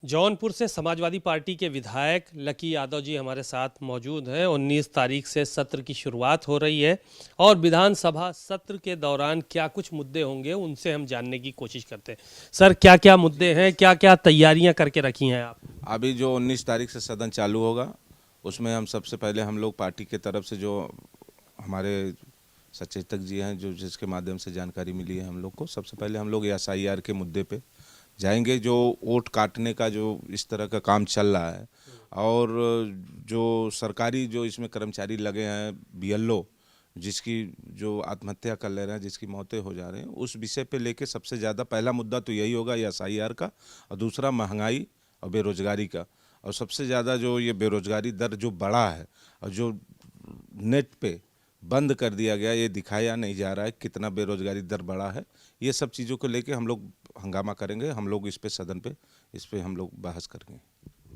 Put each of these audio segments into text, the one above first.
जौनपुर से समाजवादी पार्टी के विधायक लकी यादव जी हमारे साथ मौजूद हैं। 19 तारीख से सत्र की शुरुआत हो रही है और विधानसभा सत्र के दौरान क्या कुछ मुद्दे होंगे उनसे हम जानने की कोशिश करते हैं। सर, क्या क्या मुद्दे हैं, क्या क्या तैयारियां करके रखी हैं आप? अभी जो 19 तारीख से सदन चालू होगा उसमें हम सबसे पहले हम लोग पार्टी के तरफ से जो हमारे सचेतक जी हैं जो जिसके माध्यम से जानकारी मिली है हम लोग को, सबसे पहले हम लोग एसआईआर के मुद्दे पे जाएंगे। जो वोट काटने का जो इस तरह का काम चल रहा है और जो सरकारी जो इसमें कर्मचारी लगे हैं बीएलओ जिसकी जो आत्महत्या कर ले रहे हैं, जिसकी मौतें हो जा रही हैं, उस विषय पे लेके सबसे ज़्यादा पहला मुद्दा तो यही होगा एसआईआर का, और दूसरा महंगाई और बेरोजगारी का। और सबसे ज़्यादा जो ये बेरोजगारी दर जो बढ़ा है और जो नेट पे बंद कर दिया गया, ये दिखाया नहीं जा रहा है कितना बेरोजगारी दर बढ़ा है। ये सब चीज़ों को लेके हम लोग हंगामा करेंगे, हम लोग इस पे सदन पे इस पे हम लोग बहस करेंगे।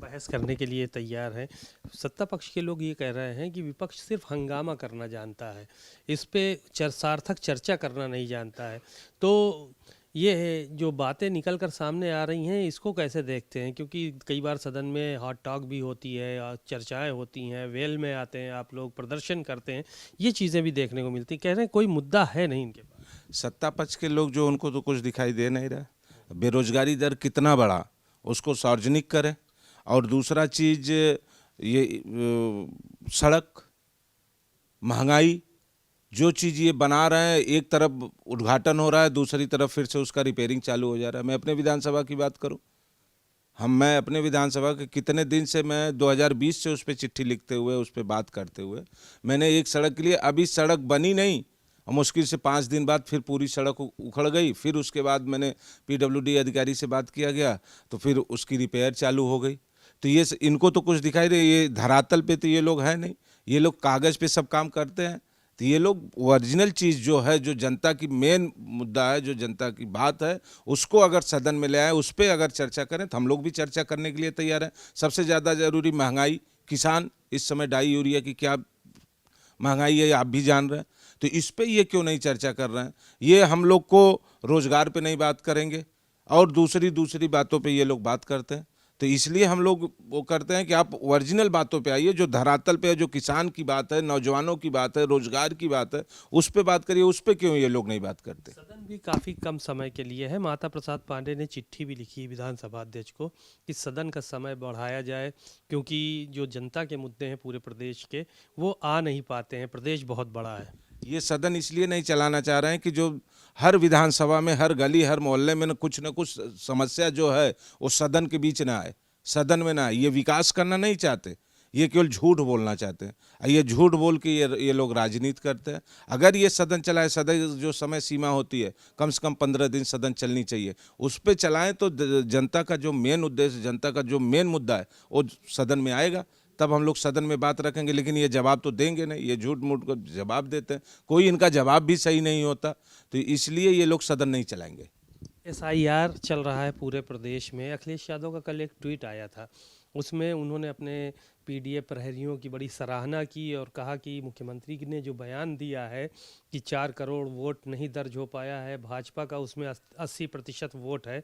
बहस करने के लिए तैयार हैं। सत्ता पक्ष के लोग ये कह रहे हैं कि विपक्ष सिर्फ हंगामा करना जानता है, इस पे सार्थक चर्चा करना नहीं जानता है। तो ये है जो बातें निकल कर सामने आ रही हैं, इसको कैसे देखते हैं? क्योंकि कई बार सदन में हॉट टॉक भी होती है और चर्चाएं होती हैं, वेल में आते हैं, आप लोग प्रदर्शन करते हैं, ये चीज़ें भी देखने को मिलती हैं। कह रहे हैं कोई मुद्दा है नहीं इनके पास। सत्ता पक्ष के लोग जो उनको तो कुछ दिखाई दे नहीं रहा। बेरोजगारी दर कितना बढ़ा उसको सार्वजनिक करें, और दूसरा चीज़ ये सड़क, महंगाई, जो चीज़ ये बना रहे हैं, एक तरफ उद्घाटन हो रहा है, दूसरी तरफ फिर से उसका रिपेयरिंग चालू हो जा रहा है। मैं अपने विधानसभा की बात करूं, मैं अपने विधानसभा के कितने दिन से मैं 2020 से उस पर चिट्ठी लिखते हुए, उस पर बात करते हुए, मैंने एक सड़क के लिए, अभी सड़क बनी नहीं और मुश्किल से 5 दिन बाद फिर पूरी सड़क उखड़ गई। फिर उसके बाद मैंने पीडब्ल्यूडी अधिकारी से बात किया गया तो फिर उसकी रिपेयर चालू हो गई। तो ये इनको तो कुछ दिखाई दे, ये धरातल पे तो ये लोग हैं नहीं, ये लोग कागज़ पे सब काम करते हैं। तो ये लोग ओरिजिनल चीज़ जो है, जो जनता की मेन मुद्दा है, जो जनता की बात है, उसको अगर सदन में ले आए, उस पर अगर चर्चा करें तो हम लोग भी चर्चा करने के लिए तैयार हैं। सबसे ज़्यादा ज़रूरी महंगाई, किसान इस समय डाई यूरिया की क्या महंगाई है आप भी जान रहे हैं, तो इस पे ये क्यों नहीं चर्चा कर रहे हैं? ये हम लोग को रोजगार पे नहीं बात करेंगे और दूसरी दूसरी बातों पे ये लोग बात करते हैं। तो इसलिए हम लोग वो करते हैं कि आप ओरिजिनल बातों पे आइए, जो धरातल पे है, जो किसान की बात है, नौजवानों की बात है, रोजगार की बात है, उस पे बात करिए। उस पे क्यों ये लोग नहीं बात करते? सदन भी काफ़ी कम समय के लिए है। माता प्रसाद पांडे ने चिट्ठी भी लिखी विधानसभा अध्यक्ष को कि सदन का समय बढ़ाया जाए, क्योंकि जो जनता के मुद्दे हैं पूरे प्रदेश के, वो आ नहीं पाते हैं। प्रदेश बहुत बड़ा है। ये सदन इसलिए नहीं चलाना चाह रहे हैं कि जो हर विधानसभा में, हर गली, हर मोहल्ले में न कुछ समस्या जो है वो सदन के बीच ना आए, सदन में ना आए। ये विकास करना नहीं चाहते, ये केवल झूठ बोलना चाहते हैं। ये झूठ बोल के ये लोग राजनीति करते हैं। अगर ये सदन चलाए, सदन जो समय सीमा होती है कम से कम 15 दिन सदन चलनी चाहिए, उस पर चलाएं तो जनता का जो मेन उद्देश्य, जनता का जो मेन मुद्दा है वो सदन में आएगा, तब हम लोग सदन में बात रखेंगे। लेकिन ये जवाब तो देंगे नहीं, ये झूठ मूठ को जवाब देते हैं, कोई इनका जवाब भी सही नहीं होता, तो इसलिए ये लोग सदन नहीं चलाएंगे। एसआईआर चल रहा है पूरे प्रदेश में। अखिलेश यादव का कल एक ट्वीट आया था, उसमें उन्होंने अपने पीडीए प्रहरियों की बड़ी सराहना की और कहा कि मुख्यमंत्री ने जो बयान दिया है कि 4 करोड़ वोट नहीं दर्ज हो पाया है भाजपा का, उसमें 80% वोट है।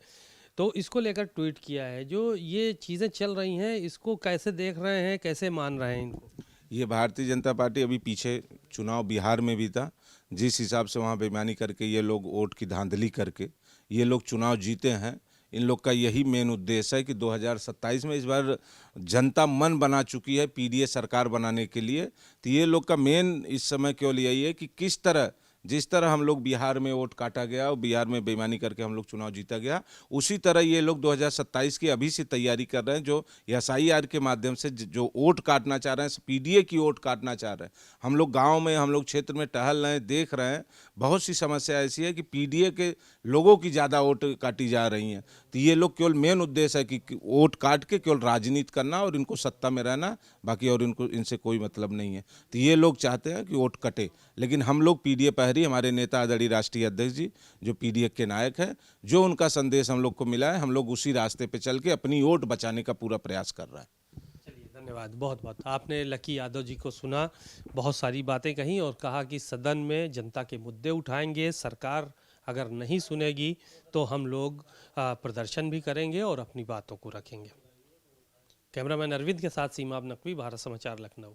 तो इसको लेकर ट्वीट किया है। जो ये चीज़ें चल रही हैं, इसको कैसे देख रहे हैं, कैसे मान रहे हैं इनको? ये भारतीय जनता पार्टी अभी पीछे चुनाव बिहार में भी था, जिस हिसाब से वहाँ बेईमानी करके ये लोग वोट की धांधली करके ये लोग चुनाव जीते हैं। इन लोग का यही मेन उद्देश्य है कि 2027 में इस बार जनता मन बना चुकी है पीडीए सरकार बनाने के लिए। तो ये लोग का मेन इस समय केवल यही है कि किस तरह, जिस तरह हम लोग बिहार में वोट काटा गया और बिहार में बेईमानी करके हम लोग चुनाव जीता गया, उसी तरह ये लोग 2027 की अभी से तैयारी कर रहे हैं। जो एसआईआर के माध्यम से जो वोट काटना चाह रहे हैं, पीडीए की वोट काटना चाह रहे हैं। हम लोग गांव में, हम लोग क्षेत्र में टहल रहे हैं, देख रहे हैं बहुत सी समस्या ऐसी है कि पीडीए के लोगों की ज़्यादा वोट काटी जा रही हैं। तो ये लोग केवल मेन उद्देश्य है कि वोट काट के केवल राजनीति करना और इनको सत्ता में रहना, बाकी और इनको इनसे कोई मतलब नहीं है। तो ये लोग चाहते हैं कि वोट कटे, लेकिन हम लोग पीडीए प्रहरी, हमारे नेता आदरणीय राष्ट्रीय अध्यक्ष जी जो पीडीए के नायक हैं, जो उनका संदेश हम लोग को मिला है, हम लोग उसी रास्ते पे चल के अपनी वोट बचाने का पूरा प्रयास कर रहा है। चलिए, धन्यवाद बहुत बहुत। आपने लकी यादव जी को सुना, बहुत सारी बातें कहीं और कहा कि सदन में जनता के मुद्दे उठाएंगे, सरकार अगर नहीं सुनेगी तो हम लोग प्रदर्शन भी करेंगे और अपनी बातों को रखेंगे। कैमरामैन अरविंद के साथ सीमाब नकवी, भारत समाचार, लखनऊ।